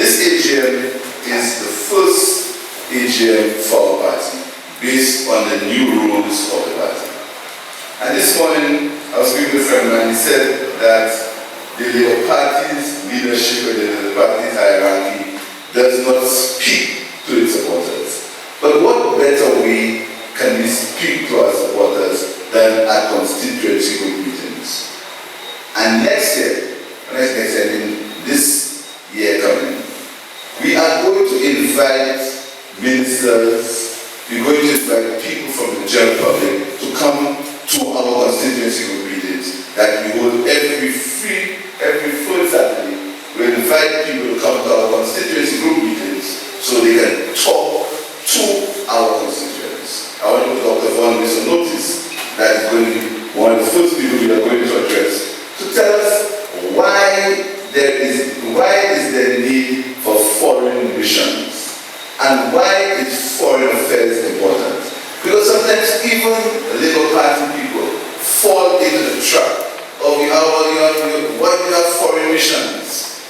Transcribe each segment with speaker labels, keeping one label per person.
Speaker 1: This AGM is the first AGM for our party, based on the new rules of the party. And this morning, I was speaking with a friend and he said that the Labour Party's leadership and the Labour Party's hierarchy does not speak to its supporters. But what better way can we speak to our supporters than at constituency group meetings? And next year, in this year coming, we are going to invite ministers, we're going to invite people from the general public to come to our constituency group meetings that we hold every third Saturday. We invite people to come to our constituency group meetings so they can talk to our constituents. I want to Dr. Vaughan to notice that is going to be one of the first people we are going to address to tell us why is there need for foreign missions and why is foreign affairs important. Because sometimes even Labour Party people fall into the trap of why you have foreign missions,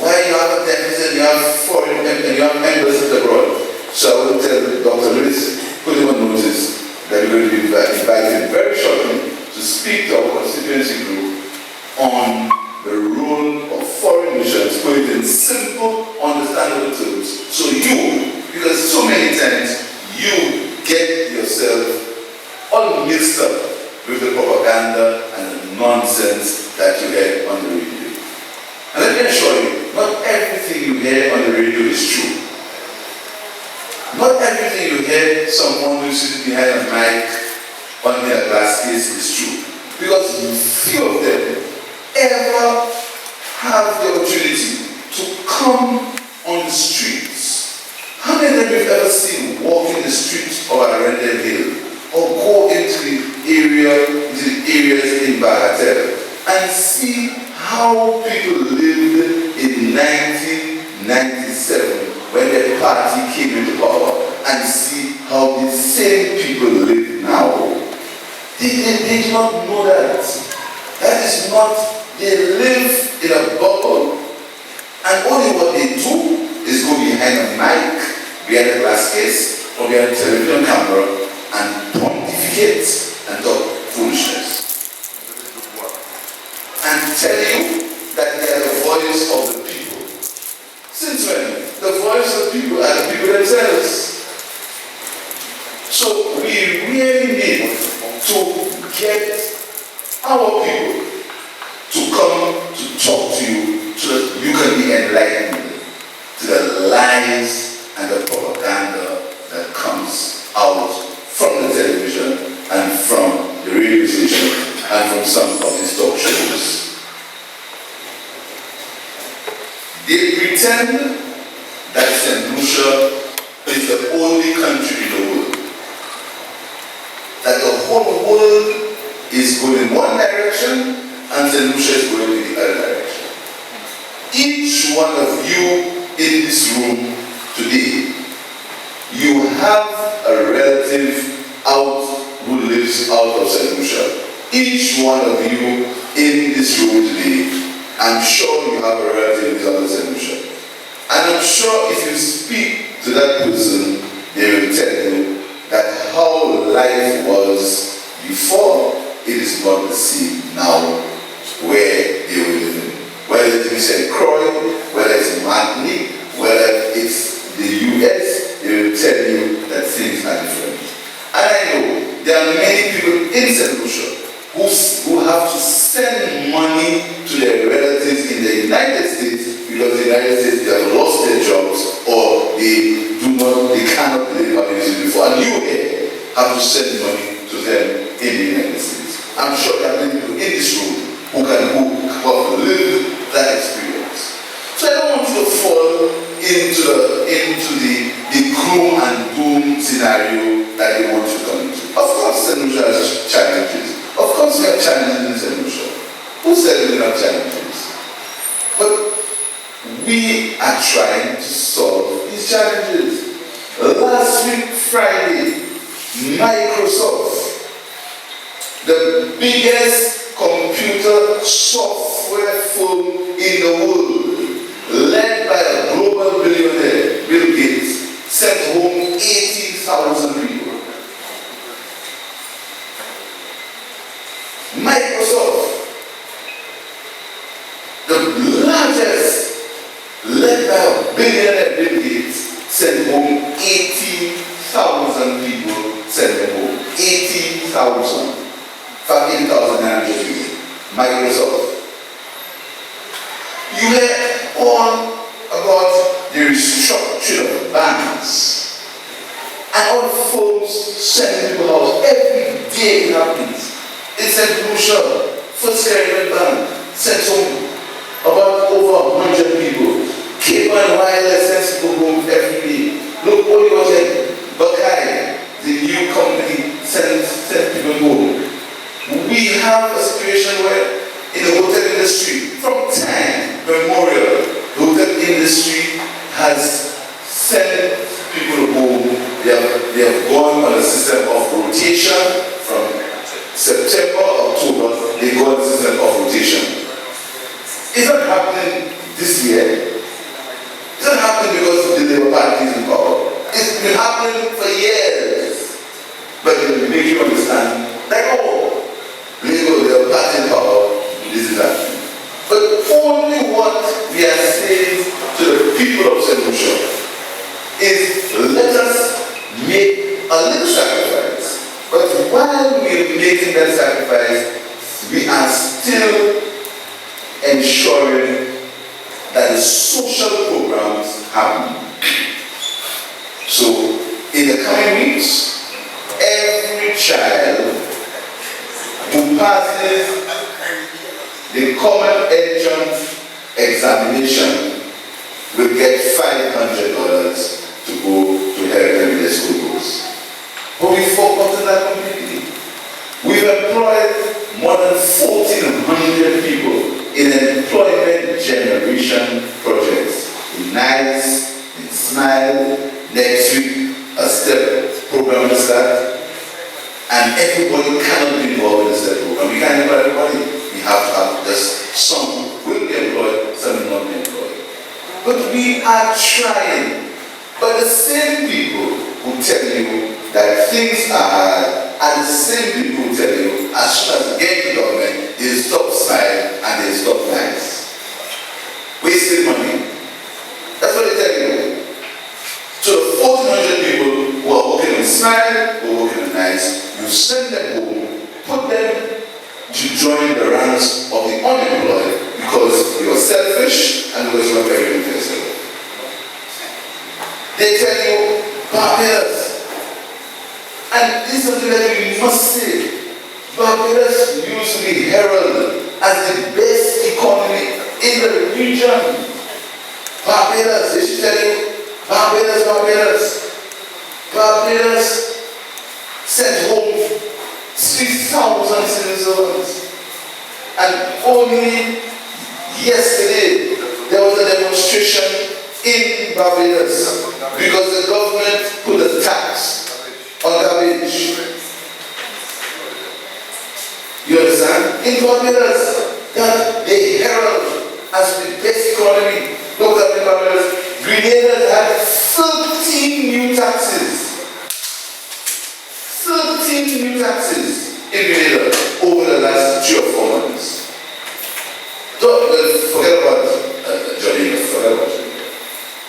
Speaker 1: why you have a deficit, you have foreign and you have embassies abroad. So I will tell Dr. Lewis, put him on notice that we're going to be invited very shortly to speak to our constituency group on the role of foreign missions, put it in simple, understandable terms. So because so many times you get yourself all mixed up with the propaganda and the nonsense that you hear on the radio. And let me assure you, not everything you hear on the radio is true. Not everything you hear someone who sits behind a mic on their glass case is true. Because few of them ever have the opportunity to come on the streets. How many of them you've ever seen walking the streets of Arundel Hill or go into the areas in Bagatelle and see how people lived in 1997 when the party came into power and see how the same people live now? They do not know that. That is not, they live in a bubble and only what they do is go behind a mic, behind a glass case, or behind a television camera and pontificate and talk foolishness. And tell you that they are the voice of the people. Since when? The voice of the people are the people themselves. So we really need to get our people to come to talk to you so that you can be enlightened to the lies and the propaganda that comes out from the television and from the radio station and from some of these talk shows. They pretend that St. Lucia is the only country in the world. That the whole world is going in one direction and St. Lucia is going in the other direction. Each one of you in this room today, you have a relative who lives out of St. Lucia. Each one of you in this room today, I'm sure you have a relative who lives out of St. Lucia. And I'm sure if you speak to that person, they will tell you that how life was before, it is not the same now where they were living. Whether it's in St. Croix, whether it's in Martinique, whether it's the US, they will tell you that things are different. And I know there are many people in St. Lucia who have to send money to their relatives in the United States because the United States they have lost their jobs or they cannot live how they used to before. And you here have to send money to them in the United States. I'm sure there are many people in this room who have lived that experience. So I don't want you to fall into the gloom and doom scenario that they want you to come into. Of course, St. Lucia has challenges. Of course, we have challenges in St. Lucia. Who said we don't have challenges? But we are trying to solve these challenges. Last week, Friday, Microsoft, the biggest computer software firm in the world, led by a global restructuring of banks. And all firms send people out. Every day it happens. It said Lucia, First Caribbean Bank, sent home about over 100 people. Cable and wireless sends people home every day. Look, only was it Buckeye, the new company, sends people home. We have a situation where in the hotel industry, from time memorial, the hotel industry has sent people home. They have gone on a system of rotation from September, October, they go on a system of rotation. It's not happening this year. It's not happening because the Labour Party is in power. It's been happening for years. But they make you understand, like, oh, Labour Party in power, this is happening. But only what we are saying to the people of St. Lucia is let us make a little sacrifice. But while we are making that sacrifice, we are still ensuring that the social programs happen. So, in the coming weeks, every child who passes the common entrance examination will get $500 to go to help them with their school books. But we've forgotten that completely. We've employed more than 1,400 people in employment generation projects. In NICE, in SMILE, next week, a STEP program will start. And everybody cannot be involved in the STEP program. We can't employ everybody. We have to have just some will be employed, some will not be employed. But we are trying. But the same people who tell you that things are hard are the same people who tell you as soon as they get to government, they stop SMILE and they stop NICE. Wasting money. That's what they tell you. So the 1,400 people who are working on SMILE, who are working on NICE, you send them home, put them to join the ranks of the unemployed because you are selfish and because you are very good for yourself. They tell you, Barbados. And this is something that we must say. Barbados used to be heralded as the best economy in the region. Barbados, they should tell you, Barbados. Barbados sent home 6,000 citizens. And only yesterday there was a demonstration in Barbados because the government put a tax on garbage. You understand? In Barbados, that they herald as the best economy. Look at Barbados. Grenada had 13 new taxes. 13 new taxes in Grenada over the last 3 or 4 months. Don't forget about Jamaica. Forget about Jamaica.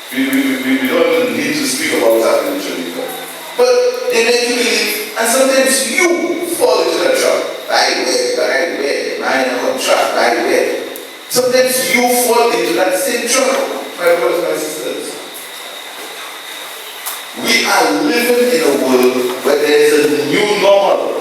Speaker 1: We don't need to speak about what's happening in Jamaica. But they make you believe, and sometimes you fall into that trap. By where, my contract, by where. Sometimes you fall into that same trap, my brothers and my sisters. We are living in a world where there is a new normal.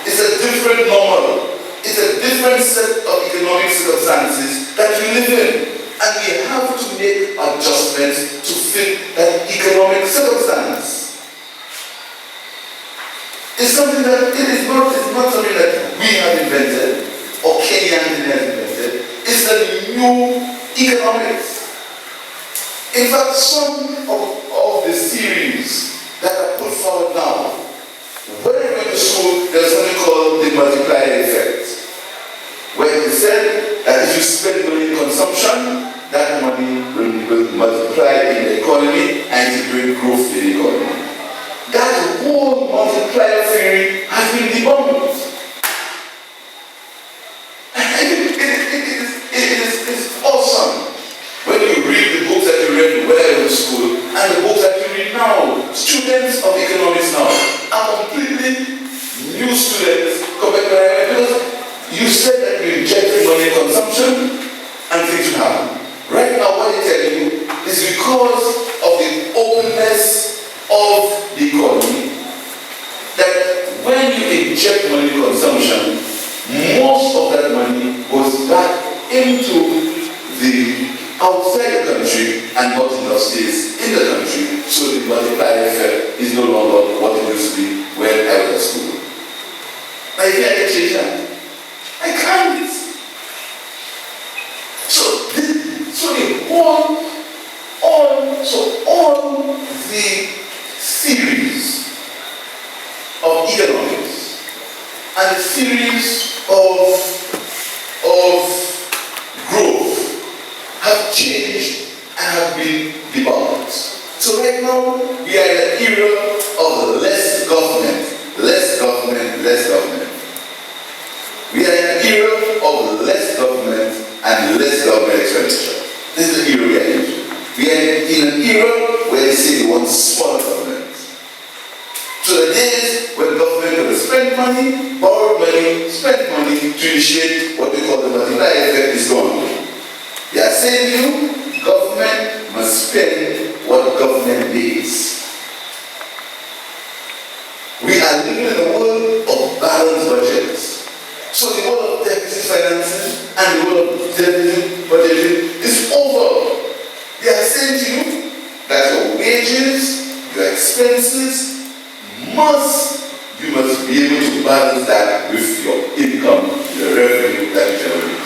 Speaker 1: It's a different normal. It's a different set of economic circumstances that we live in. And we have to make adjustments to fit that economic circumstance. It's something that it's not something that we have invented or Kenyan has invented. It's a new economics. In fact, some of the series that are put forward now, when I went to school, there's something called the multiplier effect, where they said that if you spend money in consumption, that money will multiply in the economy and it will bring growth in the economy. That whole multiplier theory has been debunked. It's awesome. When you read the books that you read when I was in school and the books that you read now, students of economics now are completely new students compared to what I read, because you said that you injected money in consumption and things will happen. Right now, what they tell you is we because of the openness of the economy, that when you inject money in consumption, most of that money goes back into the outside the country and not enough stays in the country, so the multiplier effect is no longer what it used to be when I was at school. I think I can change that. I can't. So all the series of economics and the series of growth have changed and have been debunked. So right now we are in an era of less government. We are in an era of less government and less government expenditure. This is the era we are in. We are in an era where they say they want smaller government. So the days when government will spend money, borrow money, spend money to initiate what we call the multiplier effect is gone. They are saying to you, government must spend what government needs. We are living in a world of balanced budgets. So the world of deficit financing and the world of deficit budgeting is over. They are saying to you that your wages, your expenses, you must be able to balance that with your income, the revenue that you generate.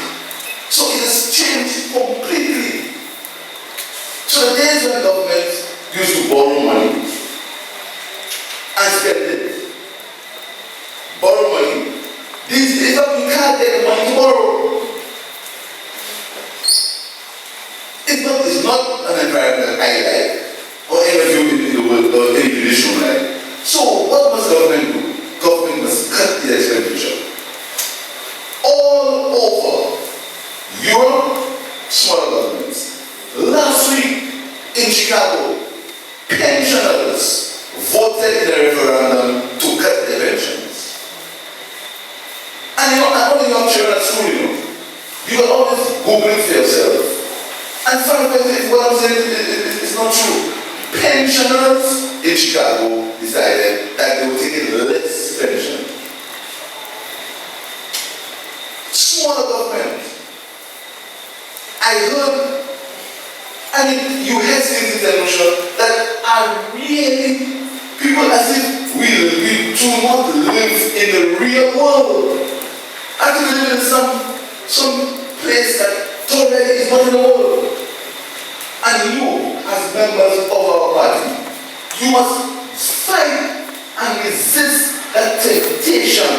Speaker 1: So it has changed completely. So the days when government used to borrow money and spend it, borrow money, these days you can't get the money to borrow. It's not an environment that I like, or any of you in the world, or any traditional life. So what must government do? Government must cut the expenditure. All over Europe, small governments. Last week in Chicago, pensioners voted in a referendum to cut their pensions. And all the young children at school, you are always Googling for yourself. And some of what I'm saying is not true. Pensioners in Chicago decided that they were taking less pension. Smaller government. I heard, you heard things in the notion that are really people as if we do not live in the real world. I think we live in some place that totally is not in the world. And you, as members of our party, you must fight and resist that temptation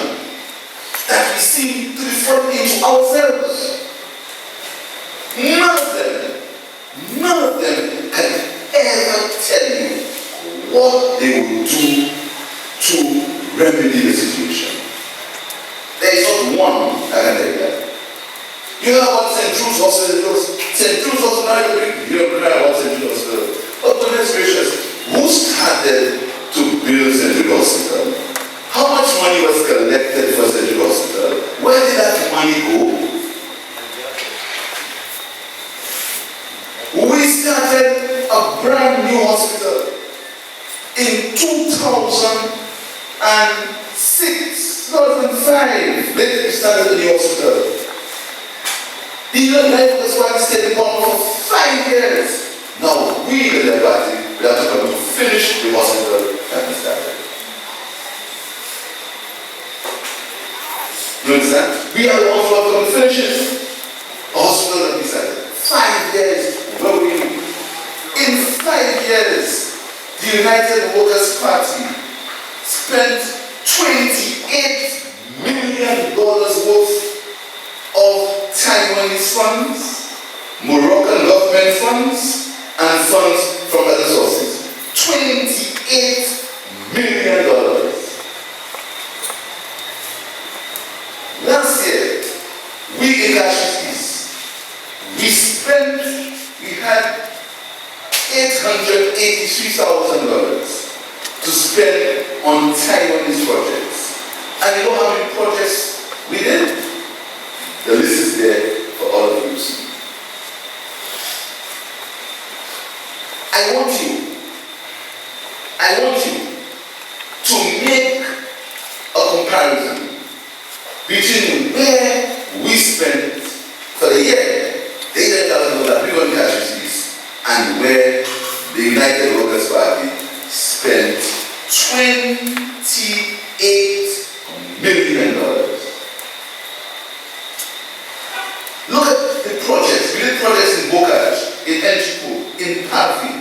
Speaker 1: that we seem to be falling into ourselves. None of them can ever tell you what they will do to remedy the situation. There is not one that can tell you that. You know about St. Jude's Hospital? St. Jude's Hospital, you don't know about St. Jude's Hospital. But goodness gracious, who started to build St. Jude's Hospital? How much money was collected for St. Jude's Hospital? Where did that money go? We started a brand new hospital in 2006, 2005. Later we started a new hospital. The life was one steady on for 5 years. Now we in the party, we have to come to finish the hospital that we started. You understand? We are the ones who have to finish it. A hospital that we started. 5 years. Where were we? In 5 years, the United Workers' Party spent $28 million worth of Taiwanese funds, Moroccan government funds, and funds from other sources. $28 million. Last year, we in Castries East, we had $883,000 to spend on Taiwanese projects. And you know how many projects we did? The list is there for all of you to see. I want you to make a comparison between where we spent for the year, the $8,000 that we got Castries East, and where the United Workers' Party spent $28 million. Look at the projects. We did projects in Bocage, in Enchico, in Pavi,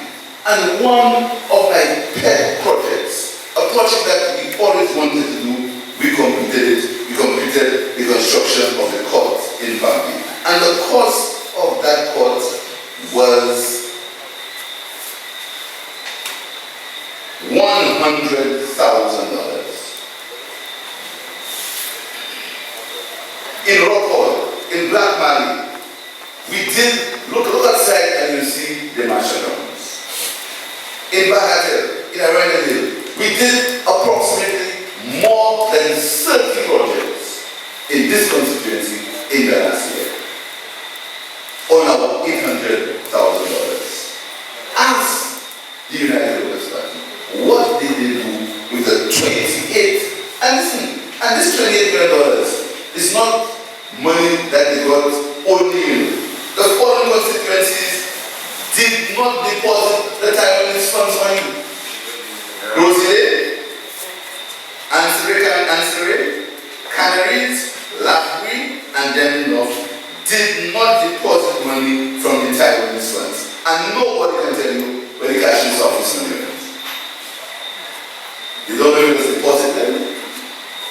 Speaker 1: and one of my pet projects, a project that we always wanted to do, we completed it. We completed the construction of the court in Pavi. And the cost of that court was $100,000. In Rockall, in Black Mali, we did, look outside and you see the martial grounds. In Bahatel, in Aranganil, we did approximately more than 30 projects in this constituency in the last year on our $800,000. Ask the United Workers' Party, what did they do with the 28? And listen, and this $28 million is not money that they got only in. The foreign constituencies did not deposit the Taiwanese funds money. Rosalie, Ansere, Canaries, Lapri, and Deminoff did not deposit money from the Taiwanese funds. And nobody can tell you where the Castries office money went. You don't know if it was deposited.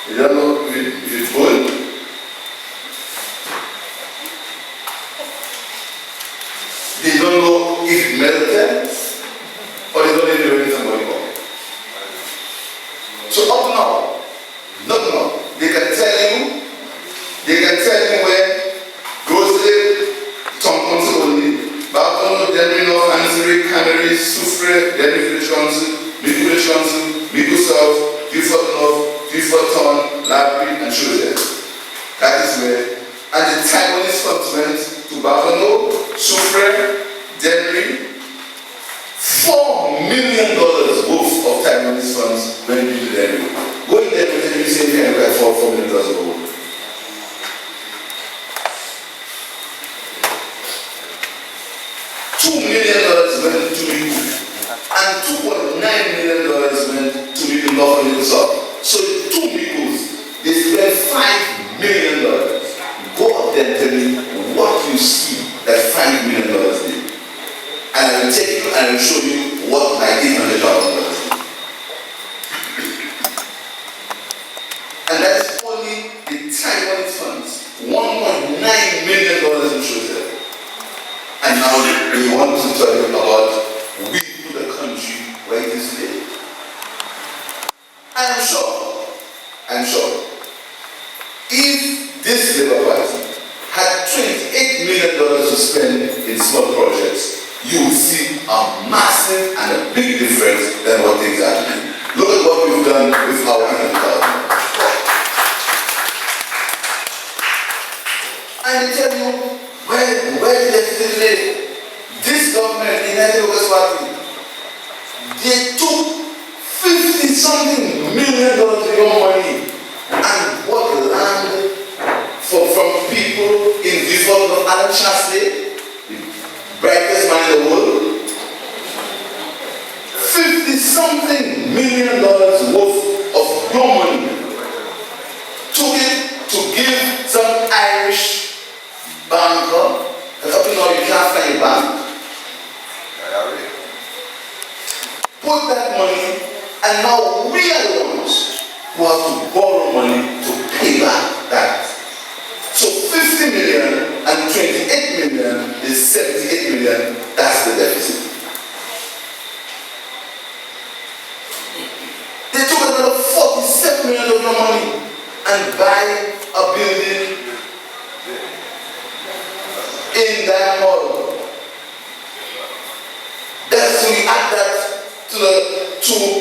Speaker 1: You don't know if it's going. They don't know if it melted, or they don't even know if somebody bought. So up now, they can tell you where Grosley, Tom Consoli, Babylon, Demino, Ansari, Canaries, Soufre, Demi Village Council, Miku South, Guilford North, Guilford Town, Labrie, and Chosen. That is where. And the Taiwanese funds went to Babylon, Soufre, Demi. $4 million worth of Taiwanese funds went into Demi. Go in there and you say you can get $4 million worth. $2 million went to Miku, and $2.9 million went to Miku North and Miku South. So the two Mikus, they spent $5 million. Go up there and tell me what you see that $5 million did. And I will take you and I will show you what my $800,000 did. And that is only the Taiwanese funds. $1.9 million in Joseph. And now we want to tell you about we the country where it is today. I'm sure if this Labour Party had $28 million to spend in small projects, you will see a massive and a big difference than what things are doing. Look at what we've done with our $800,000. And they tell you, where did they live? This government, the United Workers' Party, they took $50-something million of your money and bought land from people in Vifor of Alan Chasley, the brightest man in the world. $50-something million worth of your money. Took it to give some Irish banker, and up to now you can't find a bank. Put that money, and now we are the ones who have to borrow money to pay back that. So 50 million and 28 million is 78 million. That's the deficit. They took another 47 million of your money and buy a building in that mall. That's when we add that to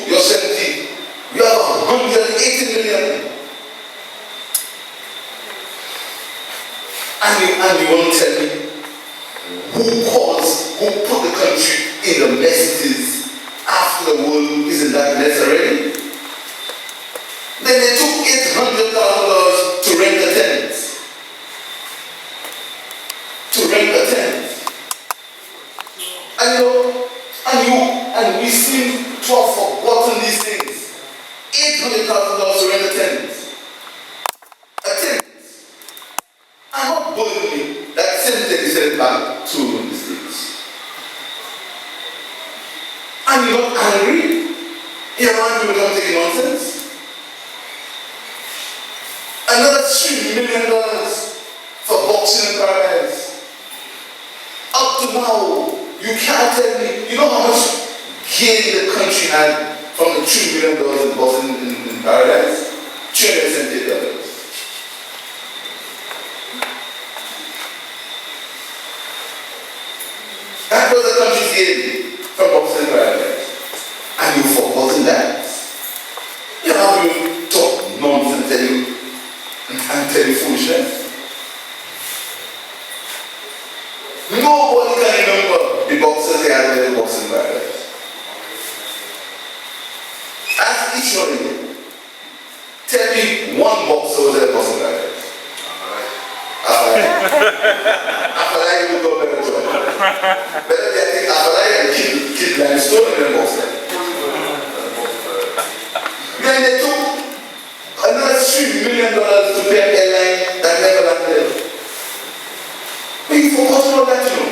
Speaker 1: your 70. You have 180 million. And you want to tell me who put the country in the mess it is after the world is in that mess already? Then they took $800,000 to rent a tent. And we seem to have forgotten these things. $800,000 to rent a tent. A tent. I'm not boldly that same thing is sent back to the States. And you're not angry? You're not angry without taking nonsense? Another $3 million for boxing in paradise. Up to now, you can't tell me, you know how much gain the country had from the $3 million in boxing in paradise? $378. That was the country's gain from boxing in paradise. And you've forgotten that. You know how you talk nonsense and tell you foolishness? Nobody can remember the boxers they had in the boxing paradise. Ask each one of you. Tell me one boxer was at the boxing paradise. After that, you will go better job. Better than think after that, and kid limestone in the boxing. Then they took another $3 million to pay an airline that never landed. But you forgot all that, you know.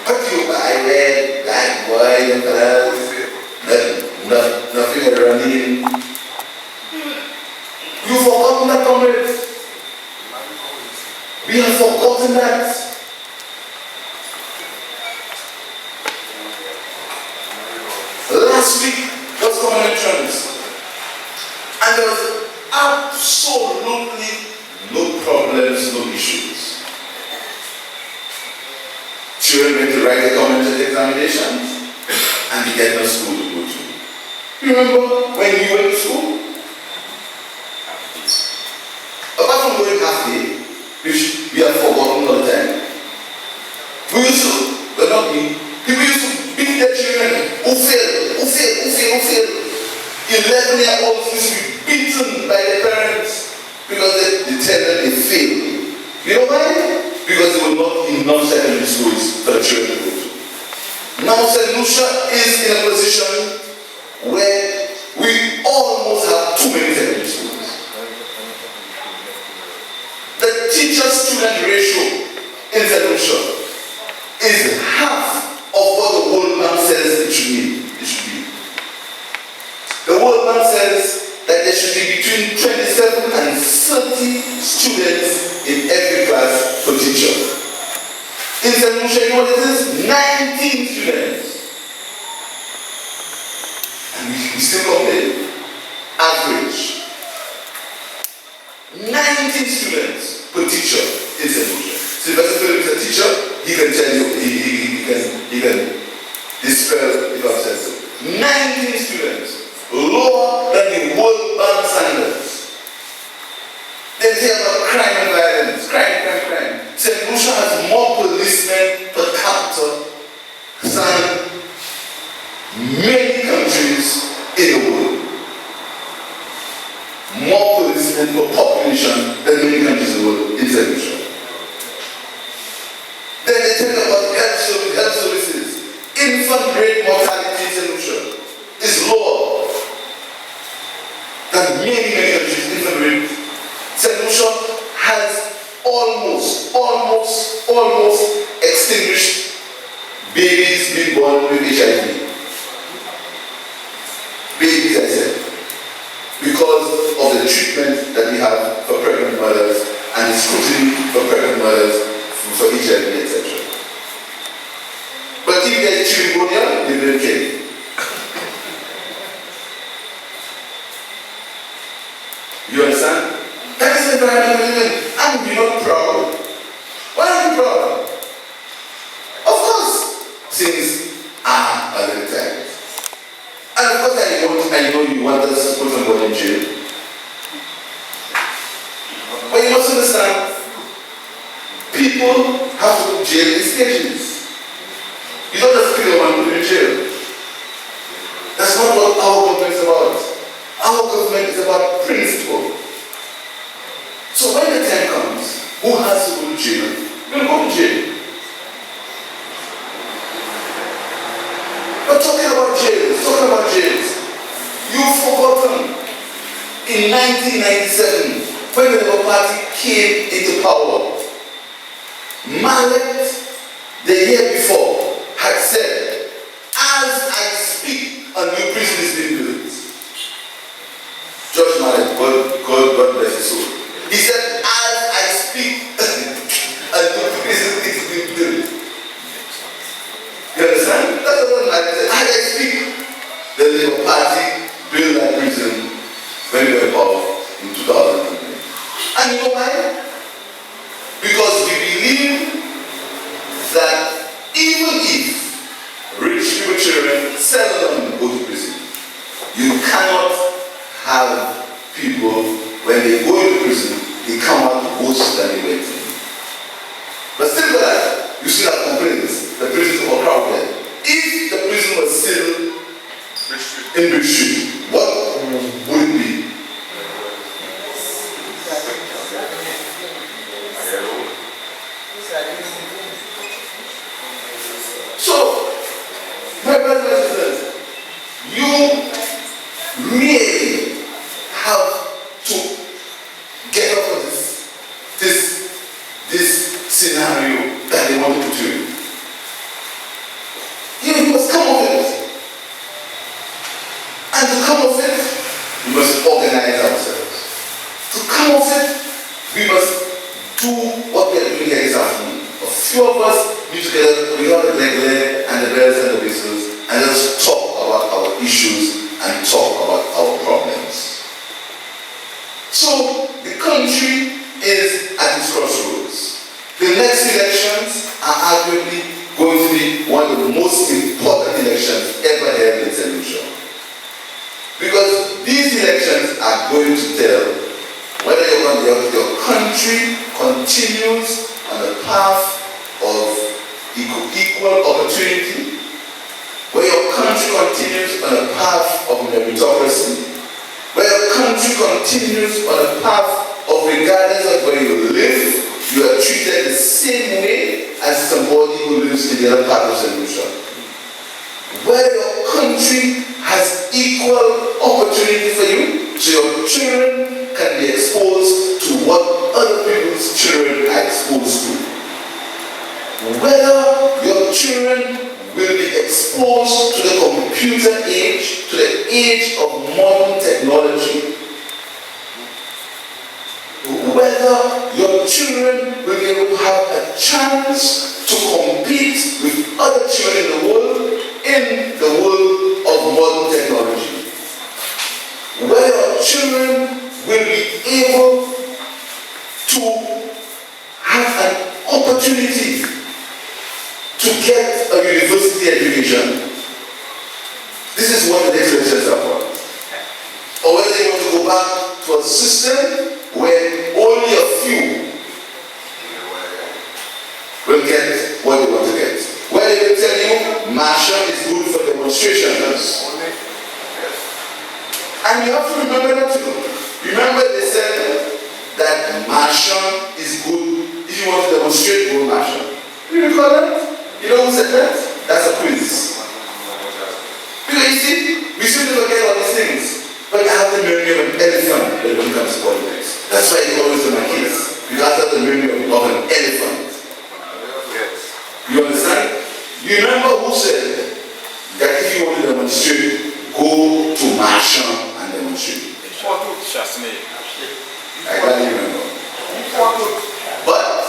Speaker 1: But you buy red, black, white, and colors, nothing running. You've forgotten that, comrades. We have forgotten that. Last week was common entrance. And there was absolutely no problems, no issues. Children went to write their comments at the examinations, and they had no school to go to. You remember when you went to school? Apart from going half day, which we have forgotten all the time, we used to, but not me, people used to beat their children who failed. 11-year-olds used to be beaten by their parents because they tell them they failed. You know why? Because they were not in non-secondary schools for the children to go to. Now St. Lucia is in a position where we almost have too many secondary schools. The teacher-student ratio in St. Lucia is half of what the World Bank says it should be. The World Bank says that there should be between 27 and 30 students in every class per teacher. In St. Lucia, you know what it is? 19 students. And we still complain. Average. 19 students per teacher in St. Lucia. So if Philip is a teacher, he can tell you, he can dispel if I've said so. 19 students. Lower than the World Bank standards. Then they have about crime and violence. Crime. St. Lucia has more policemen per capita than many countries in the world. More policemen per population than many countries in the world in St. Lucia. Then they talk about health services. Infant rate mortality in St. Lucia is lower than many countries in the world. St. Lucia has almost extinguished babies being born with HIV. Babies, I said. Because of the treatment that we have for pregnant mothers and the scrutiny for pregnant mothers for HIV, etc. But if there's chikungunya, they don't care. You understand? That is the environment we live in. And we're not proud. Why are we proud? Of course, things are a little tight. And of course, I know you want us to put somebody in jail. But you must understand, people have to go to jail in stages. You don't jail. That's not what our government is about. Our government is about principle. So when the time comes, who has to go to jail will go to jail. But talking about jails, you've forgotten in 1997 when the Labour Party came into power, Mallet the year before had said, as I speak, a new prison is being built. George Mallet, God bless his soul. He said, as I speak, a new prison is being built. You understand? That's what Mallet said. As I speak, the Labour Party built that prison when we were in power in 2009. And you know why? Because we believe that even if rich people children seldom go to prison, you cannot have people, when they go into prison, they come out worse than they went in. But still with that, you still have complaints. The prisons are crowded. If the prison was still in Bridge Street, what would it be? So, my brothers and sisters, you really have to get off of this scenario that they want to put you in. You must come off it. And to come off it, we must organize ourselves. To come off it, we must do what we are doing here this afternoon. A few of us need to get together, the regular and the bells and the whistles, and let's talk about our issues and talk about our problems. So, the country is at its crossroads. The next elections are arguably going to be one of the most important elections ever held in St. Lucia. Because these elections are going to tell whether your country continues on the path of equal opportunity, where your country continues on a path of meritocracy, where your country continues on a path of, regardless of where you live, you are treated the same way as somebody who lives in the other part of St. Lucia. Where your country has equal opportunity for you, so your children can be exposed to what other people's children are exposed to. Whether your children will be exposed to the computer age, to the age of modern technology, whether your children will be able to have a chance to compete with other children in the world of modern technology, where your children will be able to have an opportunity to get a university education. This is what the next elections are for. Or whether they want to go back to a system where only a few will get what they want to get. Where they will tell you martial is good for demonstrations. And you have to remember that too. Remember they said that martial is good if you want to demonstrate, go martial. You recall that? You know who said that? That's a quiz. Because you see, we should forget all these things. But I have the memory of an elephant when it comes to politics. That's why it's always in my case. You have to have the memory of an elephant. You understand? You remember who said that if you want to demonstrate, go to Marshall and demonstrate? I can't remember. But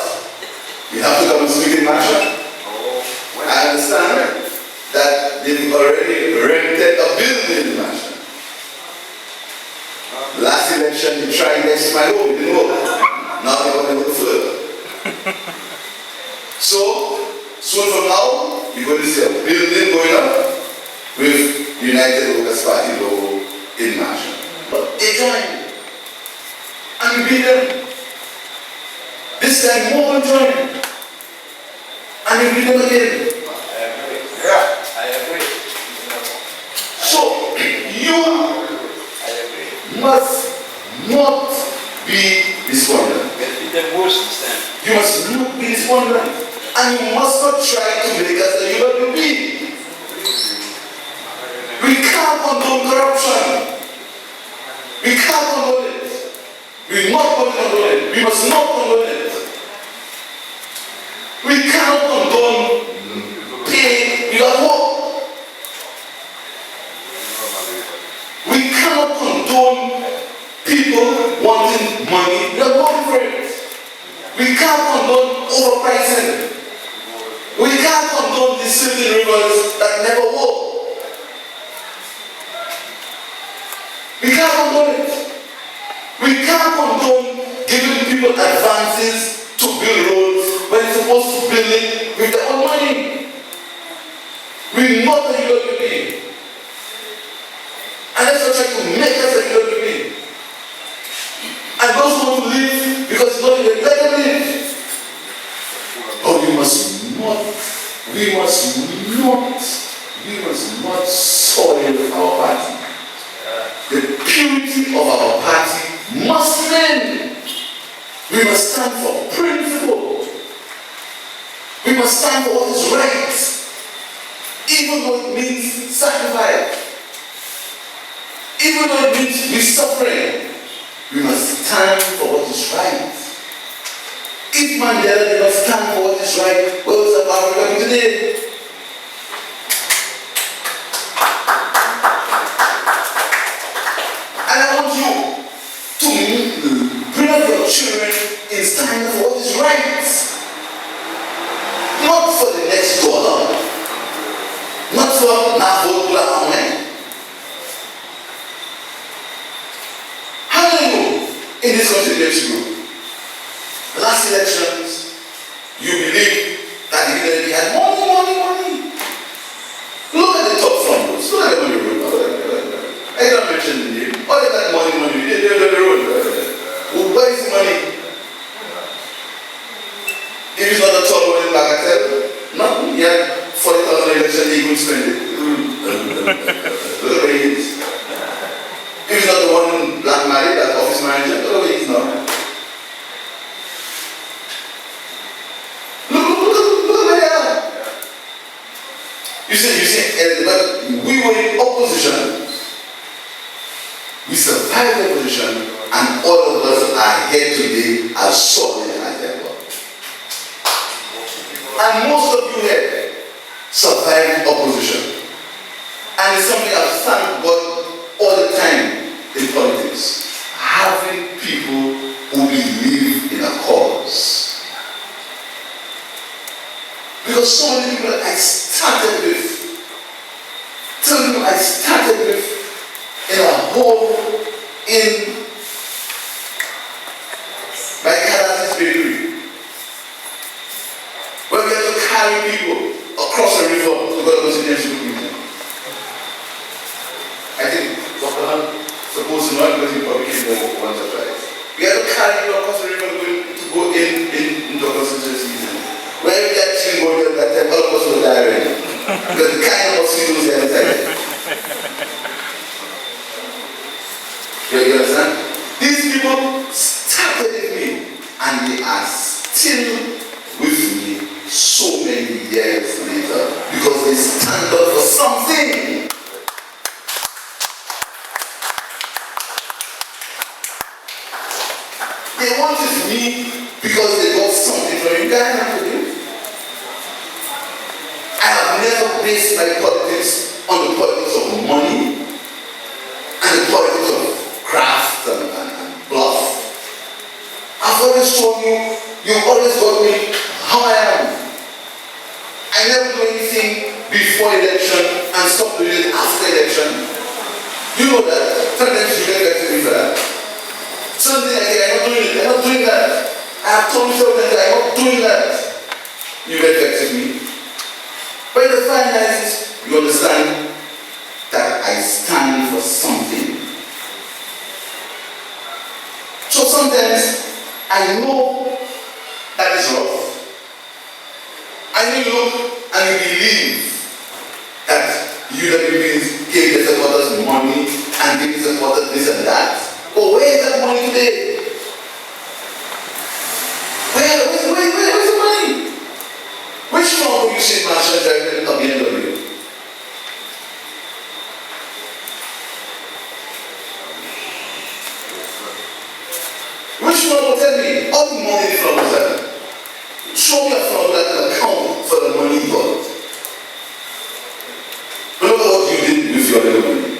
Speaker 1: you have to come and speak in Marshall. I understand that they've already rented a building in Marshall. Last election, you tried next to my home, it didn't work. Now they want to go to Phillip. So, soon from now, you're going to see a building going up with United Workers' Party logo in Marshall. But they joined. And we beat them. This time, more will join. And we beat them again.
Speaker 2: Yeah, I agree.
Speaker 1: can't condone overpricing. We can't condone the silting rivers that never work. We can't condone it. We can't condone giving people advances to build roads when it's supposed to build it with their own money. We know that you don't believe. And that's what trying to make us a human being. And those who want to live because it's not even let them live. Oh, we must not soil our party. The purity of our party must remain. We must stand for principle. We must stand for what is right. Even though it means sacrifice. Even though it means we're suffering, we must stand for what is right. If Mandela did not stand for what is right, where was South Africa today? And I want you to bring up your children in standing for what is right. Not for the next dollar. Not for Navola. In this country, makes you. Last elections, you believe that the leader had money. Look at the top front rows. Look at the money road. I don't mention the name. All of that money. They the road. Where is the money? If it's not a tall one in Bagatelle, nothing. He had 40,000 election, he couldn't spend it. Look at where he is. If it's not the one black married, that office manager, look where he is now. Look where they are. You see, but we were in opposition. We survived the opposition, and all of us are here today as solid as ever. And most of you here survived opposition. And it's something I've thanked God all the time in politics. Having people who believe in a cause. Because so many people I started with in a hole in my Castries bakery, where we have to carry people across a river to go to the next meeting. I think Dr. Hunt supposed to know because he probably came once or twice. We have to carry people across the river to go in Dr. Castries season. Where we get chilling going that time, all of us will die already. Because the kind of mosquitoes are inside. You understand? These people started with me and they are still with me so many years later because they stand up for something. They wanted me because they got something from you guys. I have never based my politics on the politics of money and the politics of craft and bluff. I've always told you, you've always got me how I am. I never do anything before election and stop doing it after election. You know that. Sometimes you get back to me for that. Something like I'm not doing that. I have told you something that I'm not doing that. You get back to me. But in the finances, you understand that I stand for something. So sometimes I know that is rough. I know you look and you believe that UWPs gave the supporters money and gave the supporters this and that. But where is that money today? Where's the money? Which one will you see Marshall driving a BMW? Which one will tell me all the money from that? Show me a from that account for the money you got. Look at what you did with your little money.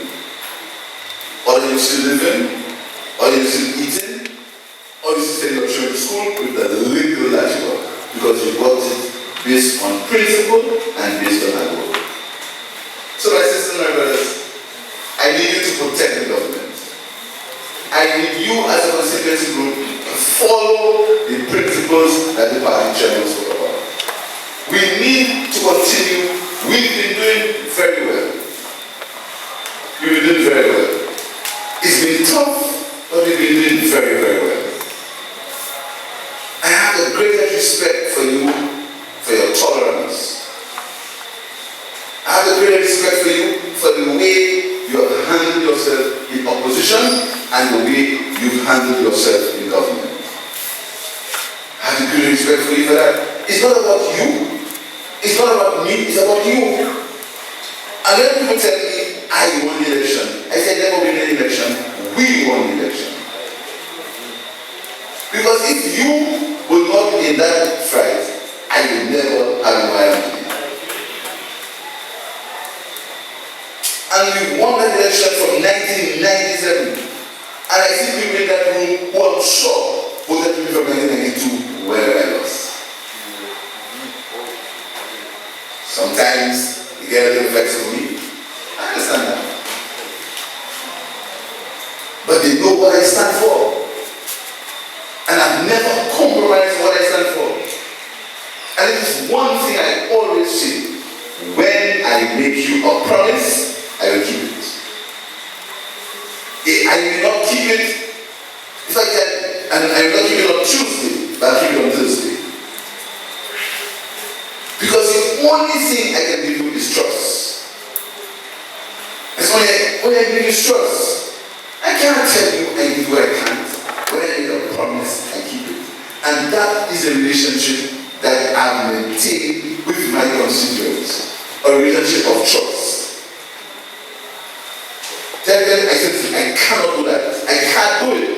Speaker 1: Or are you still living? Or are you still eating? Or are you you send your children to school with the little that you got, because you got it based on principle and based on hard work. So my sisters and my brothers, I need you to protect the government. I need you as a constituency group to follow the principles that the party chairman spoke about. We need to continue. We've been doing very well. We've been doing very well. It's been tough, but we've been doing very, very well. I have the greatest respect for you, for your tolerance. I have the greatest respect for you for the way you have handled yourself in opposition and the way you've handled yourself in government. I have the greatest respect for you for that. It's not about you. It's not about me. It's about you. And when people tell me, I won the election, I said, never win an election. We won the election. Because if you will not be in that fight, I will never have my own. And we won that election from 1997. And I see people in that room who I'm sure voted me from 1992 when I lost. Sometimes you get a little vex with me. I understand that. But they know what I stand for. And I've never compromised what I stand for. And it is one thing I always say. When I make you a promise, I will keep it. I will not keep it if I can, and I will not keep it on Tuesday, but I'll keep it on Thursday. Because the only thing I can give you is trust. It's when I give you trust. I cannot tell you I do what I can't. When I make a promise, I keep it. And that is a relationship that I've maintained with my constituents. A relationship of trust. Tell them, I said, I cannot do that. I can't do it.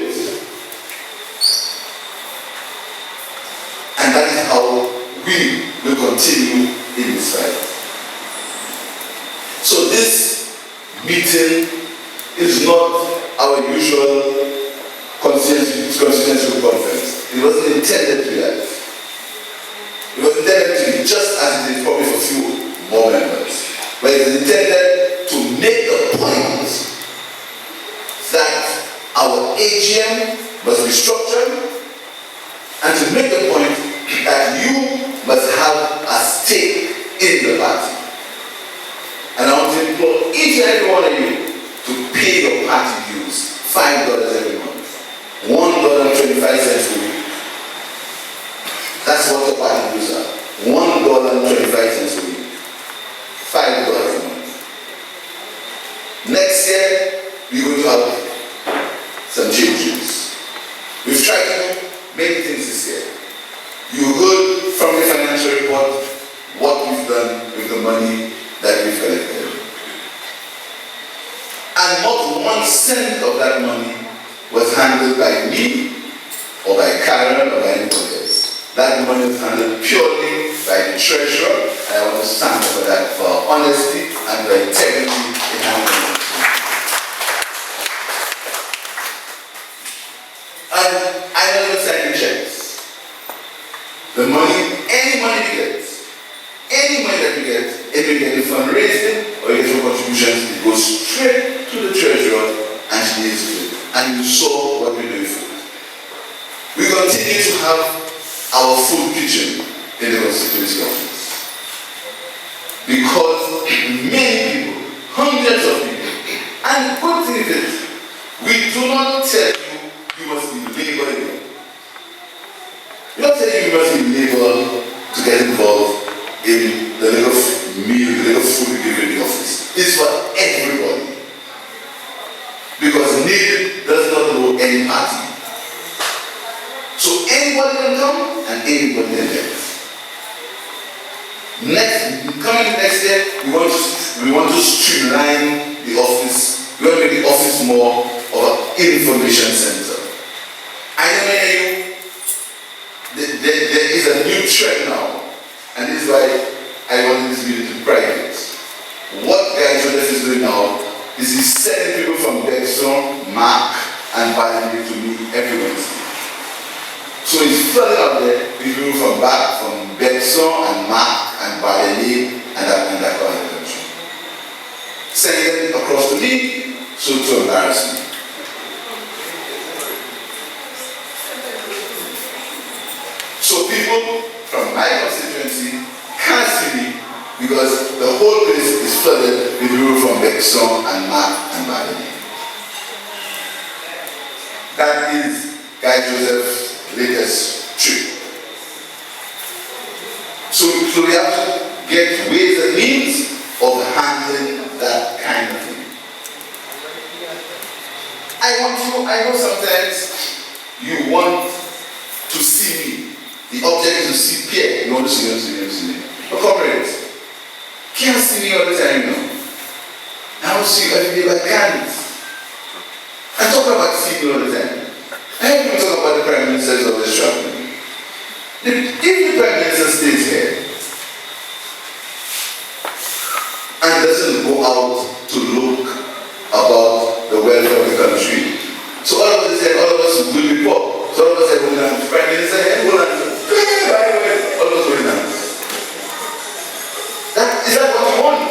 Speaker 1: And that is how we will continue in this fight. So this meeting is not our usual constituency conference. It wasn't intended to be that. It was intended to be just as it is probably for few more members. But it is intended to make the point that our AGM must be structured and to make the point that you must have a stake in the party. And I want to implore each and every one of you to pay your party dues, $5 every month, $1.25 a week. That's what the party dues are. $1.25 a week, $5 a month. Next year, we're going to have some changes. We've tried to do many things this year. You heard from the financial report what we've done with the money that we've collected. And not 1 cent of that money was handled by me or by Karen or by anybody else. That money was handled purely by the treasurer, and I want to stand for that, for honesty and for integrity in handling it. And I never sign checks. The money, any money we get, any money that we get, if we get in fundraising or get from contributions, it goes straight to the treasurer and she deals with it. And you saw what we're doing for it. We continue to have our food kitchen in the constituency office. Because many people, hundreds of people, and good thing is, we do not tell you, you must be labor again. We don't tell you must be labor to get involved in the little meal, the little food we give in the office. It's for everybody. Because need does not know any party. So anybody can come and anybody can get. Coming next year, we want to streamline the office. We want to make the office more of an information center. I know there is a new trend now, and this is why I wanted this meeting to be private. What Guy Joseph is doing now is he's sending people from Bexon, Mark, and Bali to me every Wednesday. So it's flooded out there with people from Bexon and Mark and Badenay and that part of the country. Sending them across to me, so to embarrass me. So people from my constituency can't see me because the whole place is flooded with people from Bexon and Mark and Badenay. That is Guy Joseph's latest trick. So we have to get ways and means of handling that kind of thing. I know sometimes you want to see me. The object is to see Pierre. You want to see me. But comrades, can't see me all the time, you know. I don't see you every day, but I can't. I'm talking about seeing me all the time. I have to talk about the Prime Minister's always traveling. If the Prime Minister stays here and doesn't go out to look about the welfare of the country, so all of us will be poor. So all of us say, hold on, Prime Minister here, hold on. By the way, all of us holding hands. Is that what you want?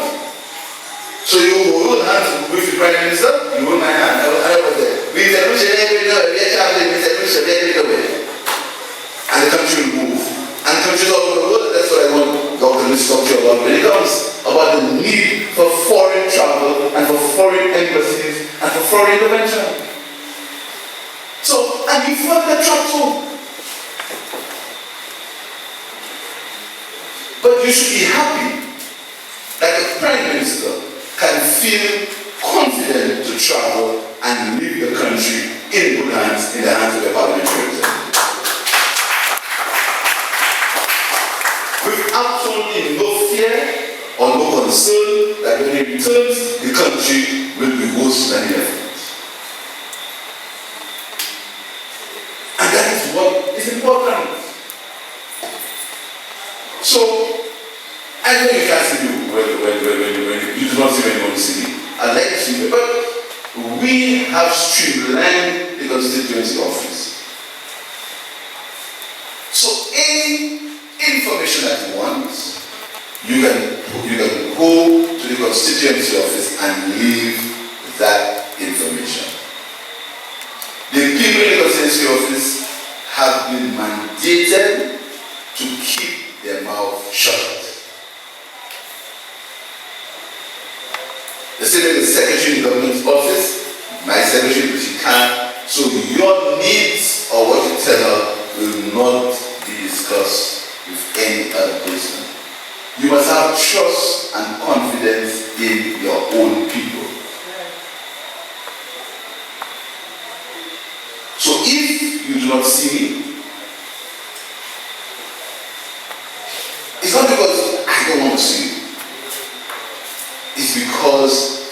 Speaker 1: So you hold hands with the Prime Minister, you hold my hand, I was there. We said, we should and the country will move. And countries all over the world, that's what I want Dr. Lucia to talk to you about when it comes about the need for foreign travel and for foreign embassies and for foreign intervention. So, and you fought the trap too. But you should be happy that the Prime Minister can feel confident to travel and leave the country in good hands, in the hands of the parliamentary representative. With absolutely no fear or no concern that when he returns, the country will be worse than he left. And that is what is important. So, I know you can't see me when you do not see anyone see me. I like to see me, but we have streamlined the constituency office. So any information that you want, you can go to the constituency office and leave that information. The people in the constituency office have been mandated to keep their mouth shut. The same with the secretary in the government's office, my secretary, she can't. So your needs or what you tell her will not be discussed with any other person. You must have trust and confidence in your own people. So if you do not see me, it's not because I don't want to see you. It's because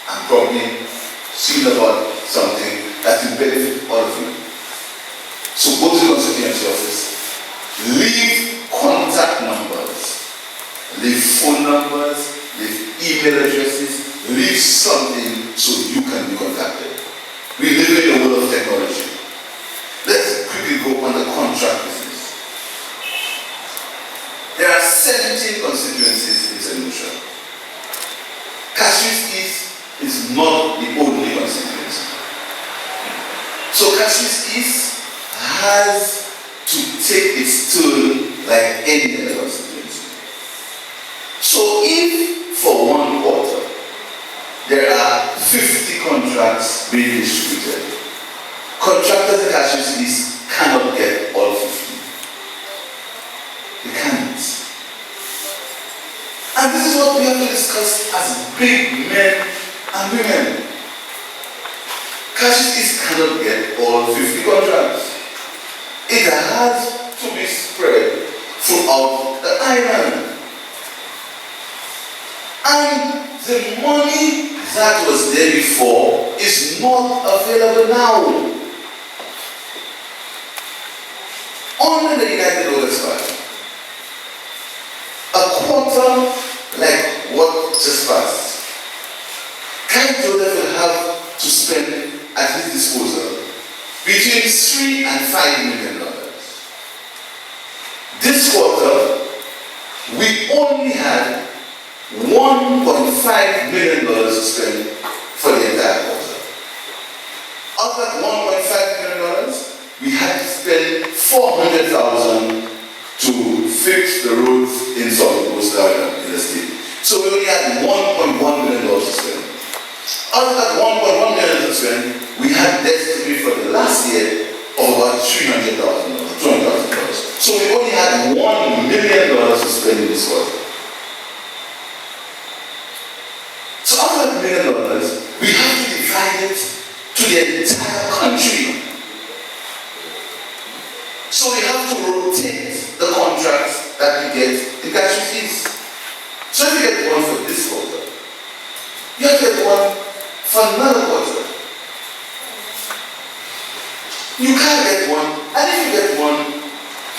Speaker 1: I'm probably serious about something that will benefit all of you. So go to the constituency office, leave contact numbers, leave phone numbers, leave email addresses, leave something so you can be contacted. We live in a world of technology. Let's quickly go on the contract business. There are 17 constituencies in St. Lucia. Castries East is not the only constituency. So Castries East has to take its turn like any other constituency. So if for one quarter there are 50 contracts being distributed, contractors in Castries East cannot get all 50. They can't. And this is what we have to discuss as big men and women. Castries East cannot get all 50 contracts. It has to be spread throughout the island. And the money that was there before is not available now. Only the United Workers' Party. A quarter like what just passed. Guy Joseph will have to spend at his disposal between $3 and $5 million. This quarter, we only had $1.5 million to spend for the entire quarter. Of that $1.5 million, we had to spend $400,000 to fix the roads in some coast area in the state. So we only had $1.1 million to spend. Out of that $1.1 million to spend, we had debts to pay for the last year of about $300,000, $200,000. So we only had $1 million to spend in this quarter. So out of that $1 million, we have to divide it to the entire country. So we have to rotate the contracts that we get in Castries East. So if you get one for this quarter, you have to get one for another quarter. You can't get one, and if you get one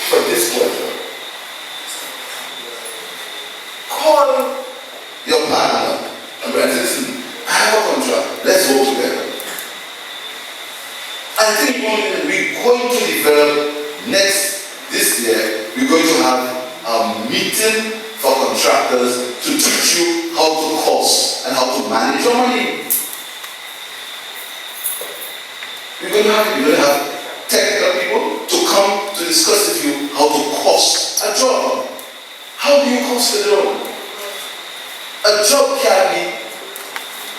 Speaker 1: for this quarter, call your partner and say, listen, I have a contract, let's work together. I think we're going to develop this year, we're going to have a meeting for contractors to teach you how to cost and how to manage your money. You're going to have technical people to come to discuss with you how to cost a job. How do you cost a job? A job can be,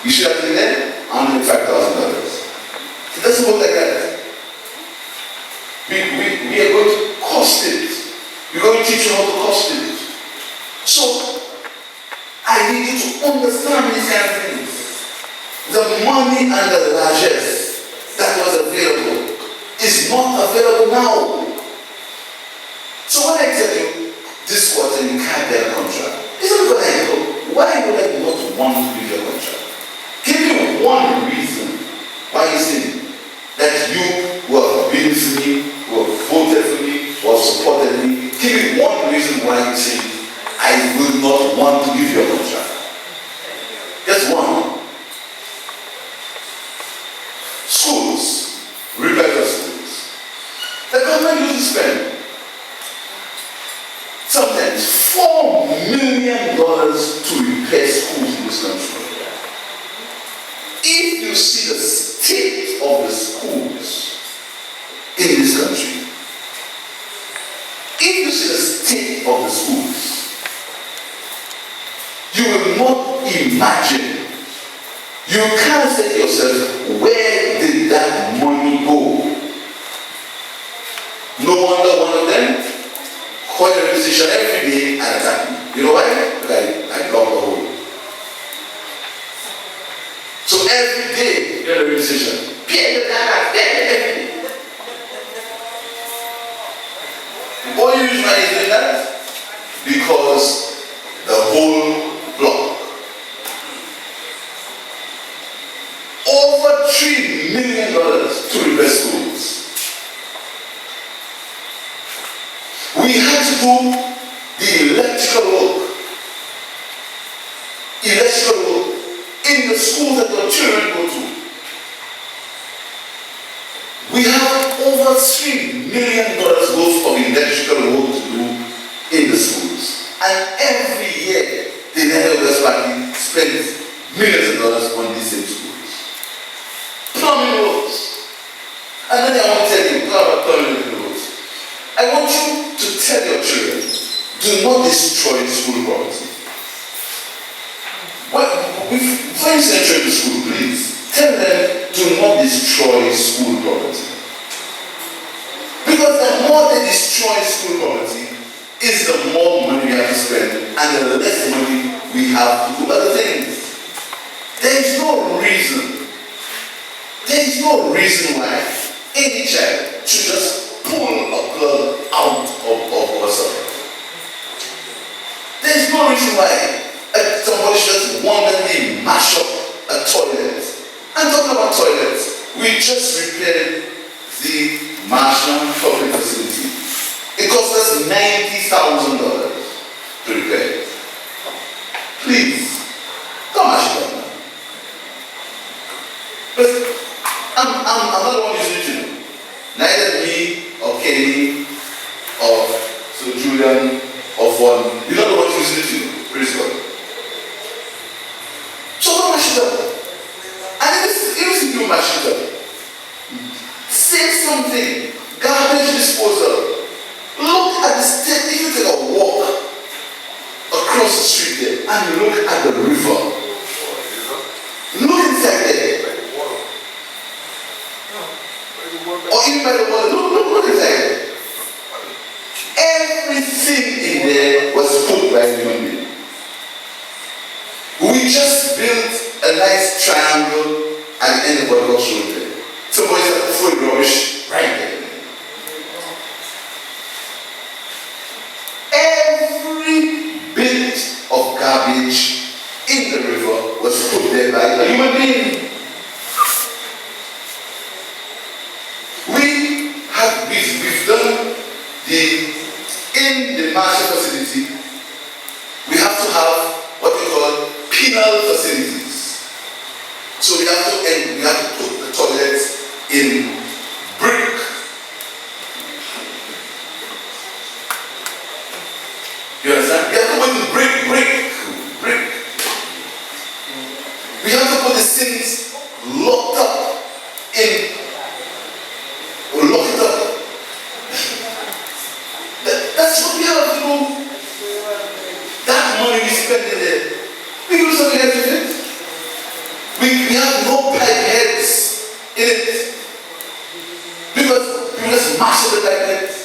Speaker 1: you should have been there, $105,000. It doesn't work like that. We are going to cost it. We're going to teach you how to cost it. So, I need you to understand these kind of things. The money and the largesse that was available is not available now. So when I tell you this quarter you can't get a contract, it's not because I know. Why would I not want to give you a contract? Give me one reason why you think that you who have been with me, who have voted for me, who have supported me, give me one reason why you think I will not want to give you a contract. Just one. Schools, repair schools. The government used to spend sometimes $4 million to repair schools in this country. If you see the state of the schools in this country, if you see the state of the schools, you will not imagine. You can't say to yourself, where did that money go? No wonder one of them called the decision every day and attack me. You know why? Because I block the hole. So every day, you're the decision. Pierre, every day. Why are you usually doing that? Because the whole block, over $3 million to repair schools. We had to do the electrical work in the schools that your children go to. We have over $3 million worth of electrical work to do in the schools. And every year, the NLS party spends millions of dollars on these same schools. Plumbing works. And then I want to tell you about plumbing works. I want you to tell your children, do not destroy school property. Before you send children to school, please, tell them, do not destroy school property. Because the more they destroy school property, is the more money we have to spend and the less money we have to do other things. There is no reason why any child should just pull a plug out of a socket. There is no reason why somebody should just wonderfully mash up a toilet. I'm talking about toilets. We just repaired the Marshall public facility. It cost us $90,000 to repair it. Please, don't mash it up now. But I'm not the one using it. Neither me or Kenny or so Julie million of one. You don't know what you're using it to. Praise God. So don't mash it up. And if you mash it up, say something. Garbage disposal. Look at the state. If you take a walk across the street there and you look at the river, look inside there. Or even by the water, look inside there. Everything in there was put by a human being. We just built a nice triangle at the end of what God showed there. Somebody started throwing rubbish right there. Every bit of garbage in the river was put there by a human being. We've done in the marshal facility, we have to have what we call penal facilities. So we have to put the toilets in brick. You understand? We have to put in brick. We have to put the things locked up in. Lock it up. That's what we have to do. That money we spend in there, we do something else with it. We have no pipe heads in it. Because we just mash the pipe heads.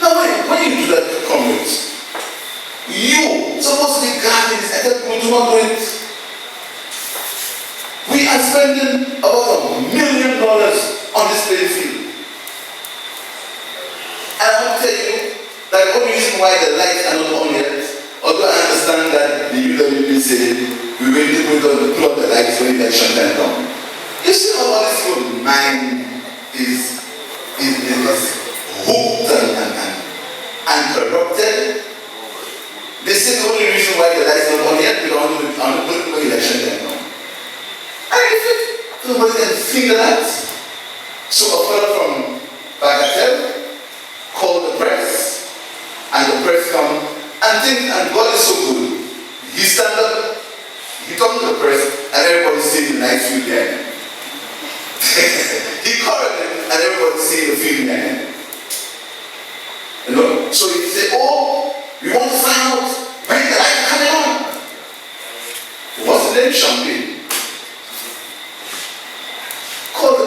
Speaker 1: Now when you do that community, you supposed to be guarding this, I tell people do not do it. We are spending about $1 million on this playing field. And I want to tell you that the only reason why the lights are not on yet, although I understand that the UWP say we're going to put on the lights when election time comes. You see how all this whole mind is hooked and corrupted? They say the only reason why the lights are not on yet because I want to put it when election time comes. And if nobody can figure that. So a fellow from Bagatelle called the press, and the press come and God is so good. He stand up, he talked to the press, and everybody's seeing the nice view behind him. He called them, and everybody's seeing the view behind him. You know? So he said, oh, we want to find out when the light is coming on. What's the name? Champagne.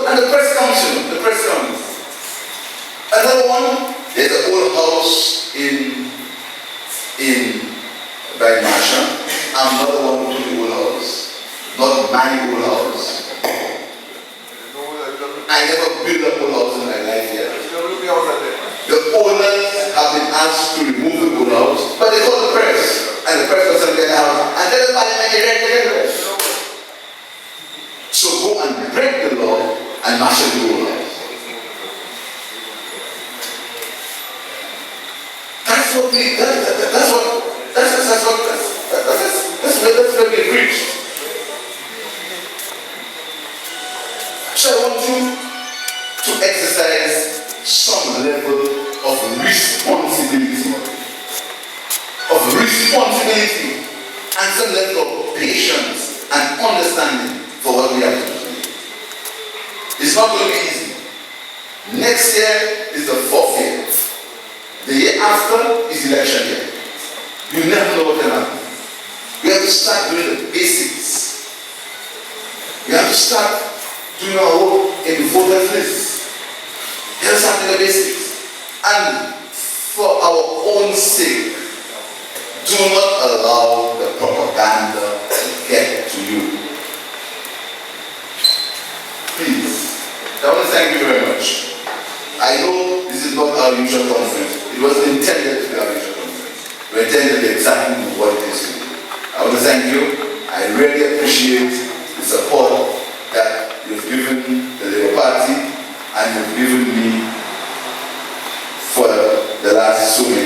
Speaker 1: And the press comes, the press comes. Another one, there's an old house by Marsha. I'm not the one who took the old house. Not my old house. I never built an old house in my life yet. The owners have been asked to remove the old house, but they called the press. And the press was going to get the house. And tell them I make it. So go and break the law and marshal the old house. That's what we preached. So I want you to exercise some level of responsibility. And some level of patience and understanding for what we have to do. It's not going to be easy. Next year is the 4th year. The year after is election year. You never know what can happen. We have to start doing the basics. We have to start doing our work in the voters list. We have to start doing the basics. And for our own sake, do not allow the propaganda to get to you. Please. I want to thank you very much. I know this is not our usual conference. It was intended to be our usual conference. We intended to be exactly what it is to be. I want to thank you. I really appreciate the support that you've given the Labour Party and you've given me for the last so many